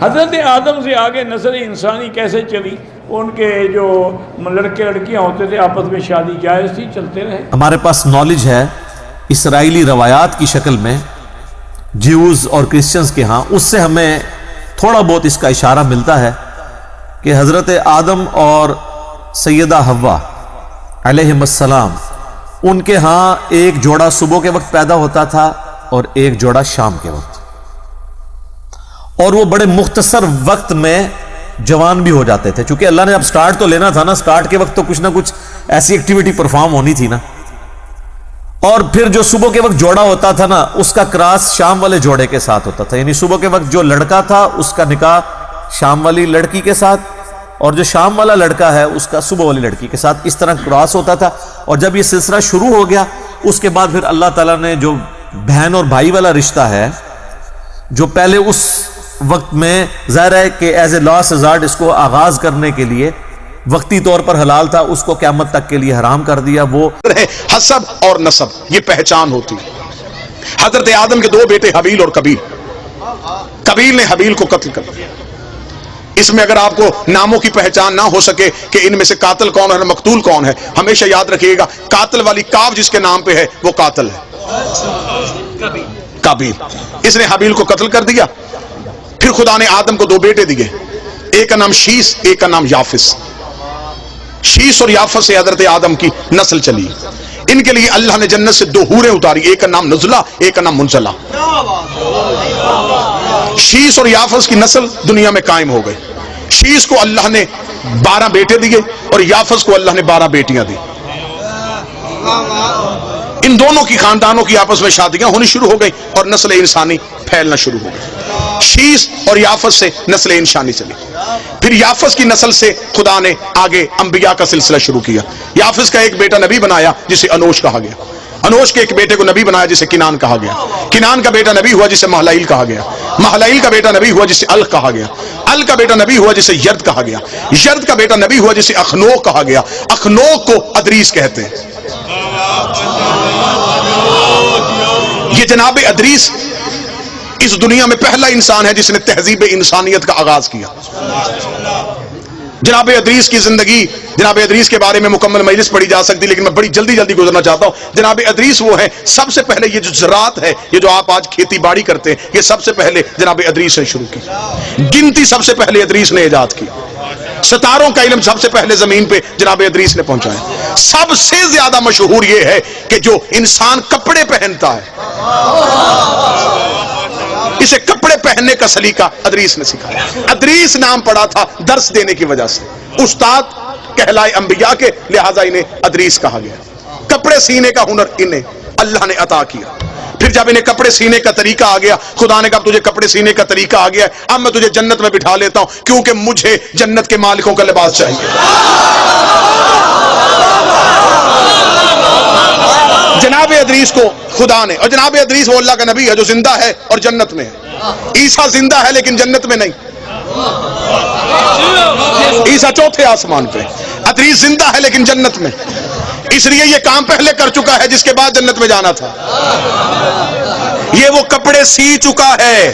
حضرت آدم سے آگے نسل انسانی کیسے چلی؟ ان کے جو لڑکے لڑکیاں ہوتے تھے آپس میں شادی جائز تھی، چلتے رہے۔ ہمارے پاس نالج ہے اسرائیلی روایات کی شکل میں جیوز اور کرسچنز کے ہاں، اس سے ہمیں تھوڑا بہت اس کا اشارہ ملتا ہے کہ حضرت آدم اور سیدہ حوا علیہم السلام، ان کے ہاں ایک جوڑا صبح کے وقت پیدا ہوتا تھا اور ایک جوڑا شام کے وقت، اور وہ بڑے مختصر وقت میں جوان بھی ہو جاتے تھے، چونکہ اللہ نے اب سٹارٹ تو لینا تھا نا، سٹارٹ کے وقت تو کچھ نہ کچھ ایسی ایکٹیویٹی پرفارم ہونی تھی نا، اور پھر جو صبح کے وقت جوڑا ہوتا تھا نا، اس کا کراس شام والے جوڑے کے ساتھ ہوتا تھا، یعنی صبح کے وقت جو لڑکا تھا اس کا نکاح شام والی لڑکی کے ساتھ، اور جو شام والا لڑکا ہے اس کا صبح والی لڑکی کے ساتھ، اس طرح کراس ہوتا تھا۔ اور جب یہ سلسلہ شروع ہو گیا، اس کے بعد پھر اللہ تعالیٰ نے جو بہن اور بھائی والا رشتہ ہے، جو پہلے اس وقت میں ظاہر ہے کہ ایز اے لاس ہزارڈ اس کو آغاز کرنے کے لیے وقتی طور پر حلال تھا، اس کو قیامت تک کے لیے حرام کر دیا۔ وہ حسب اور نسب، یہ پہچان ہوتی ہے۔ حضرت آدم کے دو بیٹے حبیل اور قبیل، قبیل نے حبیل کو قتل کر دیا۔ اس میں اگر آپ کو ناموں کی پہچان نہ ہو سکے کہ ان میں سے قاتل کون ہے مقتول کون ہے، ہمیشہ یاد رکھیے گا قاتل والی کاف جس کے نام پہ ہے وہ قاتل ہے، قابیل۔ اس نے حبیل کو قتل کر دیا۔ پھر خدا نے آدم کو دو بیٹے دیے، ایک کا نام شیس، ایک کا نام یافس۔ شیس اور یافس سے حضرت آدم کی نسل چلی۔ ان کے لیے اللہ نے جنت سے دو حوریں اتاری، ایک کا نام نزلہ، ایک کا نام منزلہ۔ شیس اور یافس کی نسل دنیا میں قائم ہو گئی۔ شیس کو اللہ نے 12 بیٹے دیے اور یافس کو اللہ نے 12 بیٹیاں دی۔ ان دونوں کی خاندانوں کی آپس میں شادیاں ہونی شروع ہو گئی اور نسل انسانی پھیلنا شروع ہو گئی۔ شیس اور یافس سے نسل انسانی چلی۔ پھر یافس کی نسل سے خدا نے آگے انبیاء کا سلسلہ شروع کیا۔ یافس کا ایک بیٹا نبی بنایا جسے انوش کہا گیا، انوش کے ایک بیٹے کو نبی بنایا جسے کنان کہا گیا، کنان کا بیٹا نبی ہوا جسے مہلائیل کہا گیا، مہلائیل کا بیٹا نبی ہوا جسے ال کہا گیا، ال کا بیٹا نبی ہوا جسے یرد کہا گیا، یرد کا بیٹا نبی ہوا جسے اخنوک کہا گیا، اخنوک کو ادریس کہتے ہیں۔ یہ جناب ادریس اس دنیا میں پہلا انسان ہے جس نے تہذیب انسانیت کا آغاز کیا۔ جناب ادریس کی زندگی، جناب ادریس کے بارے میں مکمل مجلس پڑھی جا سکتی، لیکن میں بڑی جلدی گزرنا چاہتا ہوں۔ جناب ادریس وہ ہے، سب سے پہلے یہ جو زراعت ہے، یہ جو آپ آج کھیتی باڑی کرتے ہیں، یہ سب سے پہلے جناب ادریس نے شروع کی۔ گنتی سب سے پہلے ادریس نے ایجاد کی۔ ستاروں کا علم سب سے پہلے زمین پہ جناب ادریس نے پہنچایا۔ سب سے زیادہ مشہور یہ ہے کہ جو انسان کپڑے پہنتا ہے، اسے کپڑے پہننے کا سلیقہ ادریس نے سکھایا۔ ادریس نام پڑا تھا درس دینے کی وجہ سے، استاد کہلائے انبیاء کے، لہذا انہیں ادریس کہا گیا۔ کپڑے سینے کا ہنر انہیں اللہ نے عطا کیا۔ پھر جب انہیں کپڑے سینے کا طریقہ آ گیا، خدا نے کہا تجھے کپڑے سینے کا طریقہ آ گیا ہے، اب میں تجھے جنت میں بٹھا لیتا ہوں، کیونکہ مجھے جنت کے مالکوں کا لباس چاہیے۔ جناب ادریس کو خدا نے، اور جناب ادریس وہ اللہ کا نبی ہے جو زندہ ہے اور جنت میں ہے۔ عیسیٰ زندہ ہے لیکن جنت میں نہیں، عیسیٰ چوتھے آسمان پہ، ادریس زندہ ہے لیکن جنت میں، اس لیے یہ کام پہلے کر چکا ہے جس کے بعد جنت میں جانا تھا۔ یہ وہ کپڑے سی چکا ہے۔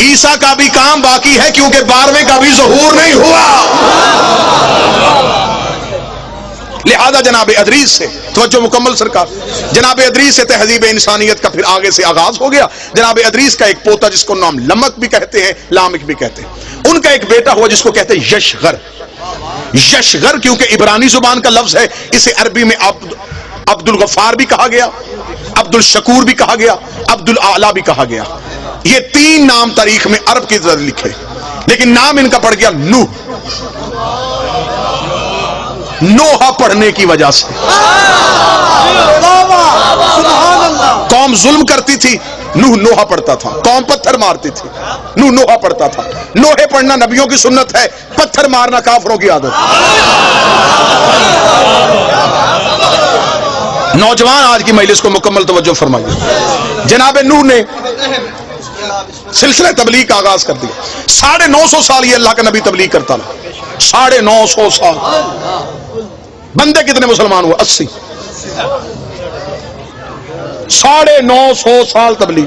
عیسیٰ کا بھی کام باقی ہے کیونکہ 12ویں کا بھی ظہور نہیں ہوا۔ لہذا جناب ادریس سے توجہ مکمل سرکار، جناب ادریس سے تہذیب انسانیت کا پھر آگے سے آغاز ہو گیا۔ جناب ادریس کا ایک پوتا جس کو نام لمک بھی کہتے ہیں، لامک بھی کہتے ہیں، ان کا ایک بیٹا ہوا جس کو کہتے ہیں یشغر۔ یشغر کیونکہ عبرانی زبان کا لفظ ہے، اسے عربی میں عبد الغفار بھی کہا گیا، عبد الشکور بھی کہا گیا، عبد الاعلی بھی کہا گیا۔ یہ 3 نام تاریخ میں عرب کی طرح لکھے، لیکن نام ان کا پڑ گیا نوح، نوحہ پڑھنے کی وجہ سے۔ قوم ظلم کرتی تھی، نوح نوحہ پڑھتا تھا، قوم پتھر مارتی تھی، نوح نوحہ پڑھتا تھا۔ نوحے پڑھنا نبیوں کی سنت ہے، پتھر مارنا کافروں کی عادت۔ نوجوان آج کی مجلس کو مکمل توجہ فرمائیے۔ جناب نوح نے سلسلہ تبلیغ کا آغاز کر دیا۔ 950 سال یہ اللہ کا نبی تبلیغ کرتا رہا، 950 سال۔ بندے کتنے مسلمان ہوئے؟ 80۔ 950 سال تبلیغ،